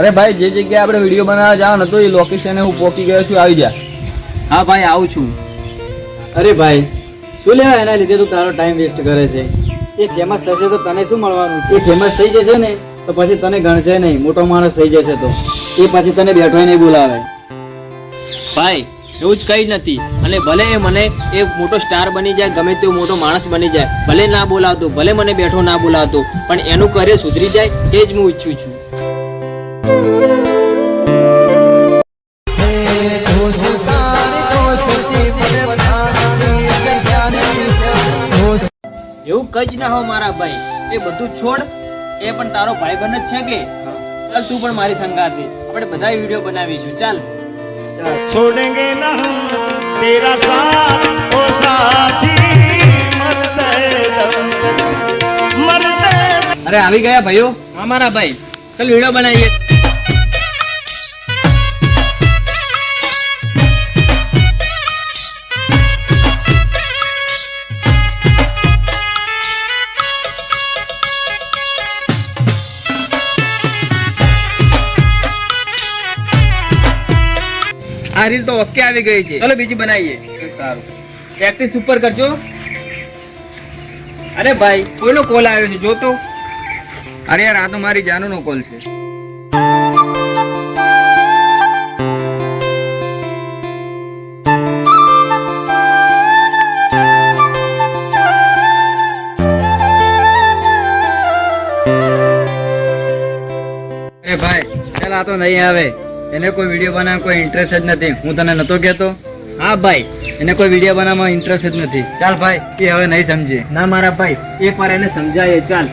અરે ભાઈ જે જગ્યાએ આપણે વિડીયો બનાવવા જવાનો હતો એ લોકેશન હું પહોંચી ગયો છું, આવી જા. હા ભાઈ આવું છું. અરે ભાઈ શું લેવા એના લીધે તું તારો ટાઈમ વેસ્ટ કરે છે? એ ફેમસ થશે તો તને શું મળવાનું છે? એ ફેમસ થઈ જશે ને તો પછી તને ગણશે નહીં, મોટો માણસ થઈ જશે તો એ પછી તને બેઠો નહીં બોલાવે. ભાઈ એવું જ કઈ નથી, અને ભલે એ મને એ મોટો સ્ટાર બની જાય, ગમે તેવો મોટો માણસ બની જાય, ભલે ના બોલાવતો, ભલે મને બેઠો ના બોલાવતો, પણ એનું કરિયર સુધરી જાય એ જ હું ઈચ્છું છું. એવું કઈ જ ના હો મારા ભાઈ, એ બધું છોડ, એ પણ તારો ભાઈબંધ જ છે કે? ચાલ તું પણ મારી સંગાતે, આપણે બધા વિડીયો બનાવીશું. ચાલ छोड़ेंगे ना हम तेरा साथ ओ साथी मरते અરે આવી ગયા ભાઈઓ. હા મારા ભાઈ, ચાલ વિડીયો બનાવીએ. આ રીલ તો ઓકે આવી ગઈ છે, ચલો બીજી બનાવીએ. સારું, પ્રેક્ટિસ ઉપર કરજો. અરે ભાઈ કોઈનો કોલ આવ્યો છે, જો તો. અરે યાર આ તો મારી જાનુનો કોલ છે. અરે ભાઈ ચાલ, આ તો નહીં આવે, એને કોઈ વિડીયો બનાવવા કોઈ ઇન્ટરેસ્ટ જ નથી. હું તને નતો કહેતો? હા ભાઈ, એને કોઈ વિડીયો બનાવવામાં ઇન્ટરેસ્ટ જ નથી. ચાલ ભાઈ, એ હવે નહીં સમજે. ના મારા ભાઈ, એક વાર એને સમજાય. ચાલ.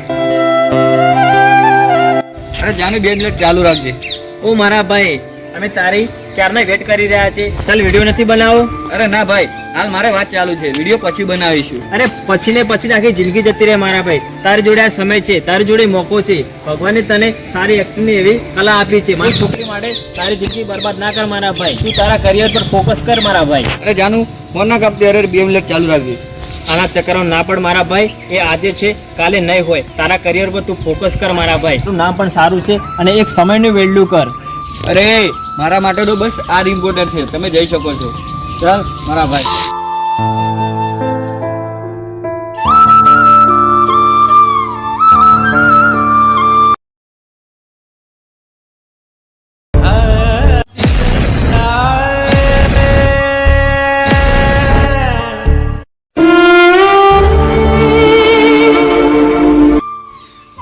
અરે જાનું 2 મિનિટ ચાલુ રાખજે. ઓ મારા ભાઈ, અમે તારી ક્યારના વેટ કરી રહ્યા છે. ચાલ વિડીયો નથી બનાવો? અરે ના ભાઈ, હાલ મારે વાત ચાલુ છે, વિડીયો પછી બનાવીશું. અરે પછી ને પછી આખી જિંદગી જતી રહે મારા ભાઈ. તારી જોડે આ સમય છે, તારી જોડે મોકો છે. ભગવાને તને સારી એક્ટિંગની એવી કલા આપી છે. મારી છોકરી માટે તારી જિંદગી બરબાદ ના કર મારા ભાઈ. તું તારા કરિયર પર ફોકસ કર મારા ભાઈ. અરે જાનું ફોન ના કાપતી. અરે 2 મિનિટ ચાલુ રાખજે. આના ચક્કરમાં ના પડ મારા ભાઈ. એ આજે છે કાલે નહીં હોય. તારા કરિયર પર તું ફોકસ કર મારા ભાઈ. તું નામ પણ સારું છે અને એક સમયનું વેલ્યુ કર. અરે મારા માટે તો બસ આ જ ઇમ્પોર્ટન્ટ છે. તમે જઈ શકો છો. ચાલ મારા ભાઈ.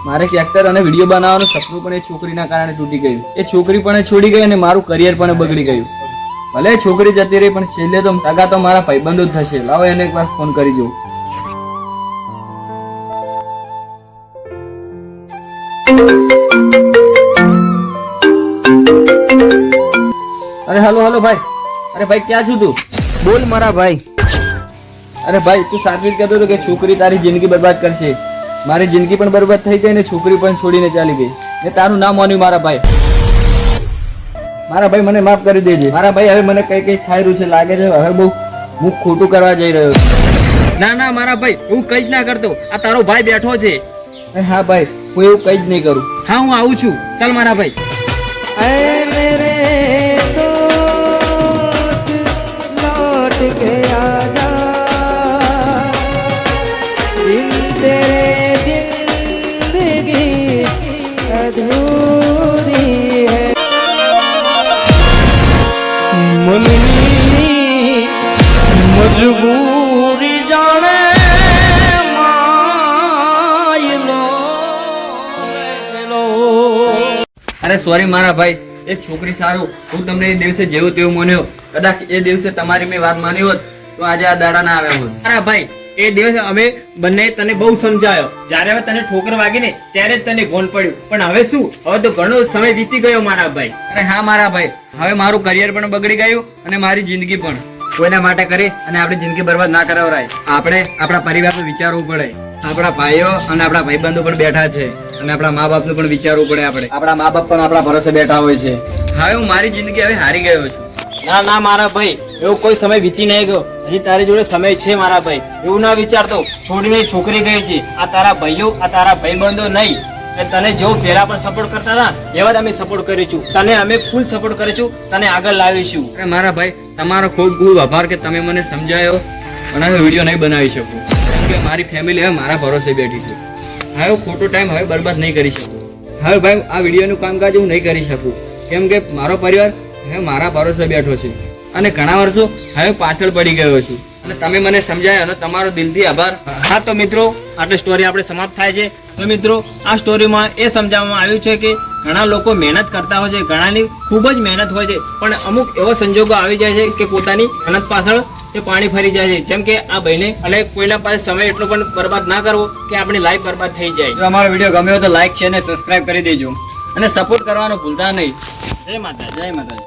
મારે એક્ટર અને વિડીયો બનાવવાનું સપનું પણ એ છોકરીના કારણે તૂટી ગયું. એ છોકરી પણ છોડી ગઈ અને મારું કરિયર પણ બગડી ગયું. ભલે છોકરી જતી રહી પણ છેલ્લે તો ટકા તો મારા ભાઈબંધો જ થશે. લાવો એને એક વાર ફોન કરી જોઉં. અરે હાલો હાલો ભાઈ. અરે ભાઈ ક્યાં છું તું? બોલ મારા ભાઈ. અરે ભાઈ તું સાચું જ કહેતો હતો કે છોકરી તારી જિંદગી બરબાદ કરશે. મારી જિંદગી પણ બરબાદ થઈ ગઈ ને છોકરી પણ છોડીને ચાલી ગઈ. મેં તારું નામ માન્યું મારા ભાઈ. મારા ભાઈ મને માફ કરી દેજે. મારા ભાઈ હવે મને કઈ કઈ થાય રહ્યું છે લાગે છે. હવે બહુ હું ખોટું કરવા જઈ રહ્યો છું. ના ના મારા ભાઈ, હું કઈ જ ના કરતો. આ તારો ભાઈ બેઠો છે. હા ભાઈ, હું એવું કઈ જ નહીં કરું. હા હું આવું છું. ચાલ મારા ભાઈ. मननी मजबूरी जाने અરે સોરી મારા ભાઈ. એ છોકરી સારું, હું તમને એ દિવસે જેવું તેવું માન્યો. કદાચ એ દિવસે તમારી મેં વાત માની હોત તો આજે આ દાડા ના આવ્યા હોત. મારા ભાઈ, એ દિવસે અમે બંને તને બહુ સમજાયો. જ્યારે હવે તને ઠોકર વાગી ને ત્યારે જ તને ગોન પડ્યું. પણ હવે શું, હવે તો ઘણો સમય વીતી ગયો મારા ભાઈ. અરે હા મારા ભાઈ, હવે મારું કરિયર પણ બગડી ગયું અને મારી જિંદગી પણ. કોઈના માટે કરી અને આપણી જિંદગી બરબાદ ના કરાવરાય. આપણે આપણા પરિવારનું વિચારવું પડે. આપણા ભાઈઓ અને આપણા ભાઈબંધો પણ બેઠા છે અને આપણા મા બાપનું પણ વિચારવું પડે. આપણે આપણા મા બાપ પણ આપણા ભરોસે બેઠા હોય છે. હવે હું મારી જિંદગી હવે હારી ગયો છું. ના ના મારા ભાઈ, એવું કોઈ સમય વીતી નહીં ગયો. હજી તારી જોડે સમય છે મારા ભાઈ. એવું ના વિચારતો છોડીને છોકરી ગઈ છે. આ તારા ભાઈઓ, આ તારા ભાઈબંધો નહીં. કે તને જો પહેલા પણ સપોર્ટ કરતા હતા એવા જ અમે સપોર્ટ કરીશું. તને અમે ફૂલ સપોર્ટ કરીશું, તને આગળ લાવીશું. અરે મારા ભાઈ તમારો ખૂબ ખૂબ આભાર કે તમે મને સમજાયો અને હવે વિડીયો નહીં બનાવી શકું, કેમ કે મારી ફેમિલી હવે મારા ભરોસે બેઠી છે. હવે ખોટો ટાઈમ હવે બરબાદ નહીં કરી શકું. હવે ભાઈ આ વિડીયોનું કામકાજ હું નહીં કરી શકું, કેમ કે મારો પરિવાર હવે મારા ભરોસે બેઠો છે અને ઘણા વર્ષો હવે પાછળ પડી ગયો છું અને તમે મને સમજાય અને તમારો દિલથી આભાર. હા તો મિત્રો આટલી સ્ટોરી આપણે સમાપ્ત થાય છે. તો મિત્રો આ સ્ટોરીમાં એ સમજાવવામાં આવ્યું છે કે ઘણા લોકો મહેનત કરતા હોય છે, ઘણાની ખૂબ જ મહેનત હોય છે, પણ અમુક એવો સંજોગો આવી જાય છે કે પોતાની મહેનત પાછળ એ પાણી ફરી જાય છે. જેમ કે આ ભાઈને અને કોઈના પાસે સમય એટલો પણ બરબાદ ના કરવો કે આપણી લાઈફ બરબાદ થઈ જાય. જો અમારો વિડીયો ગમ્યો તો લાઈક છે અને સબસ્ક્રાઇબ કરી દેજો અને સપોર્ટ કરવાનો ભૂલતા નહીં. જય માતા. જય માતાજી.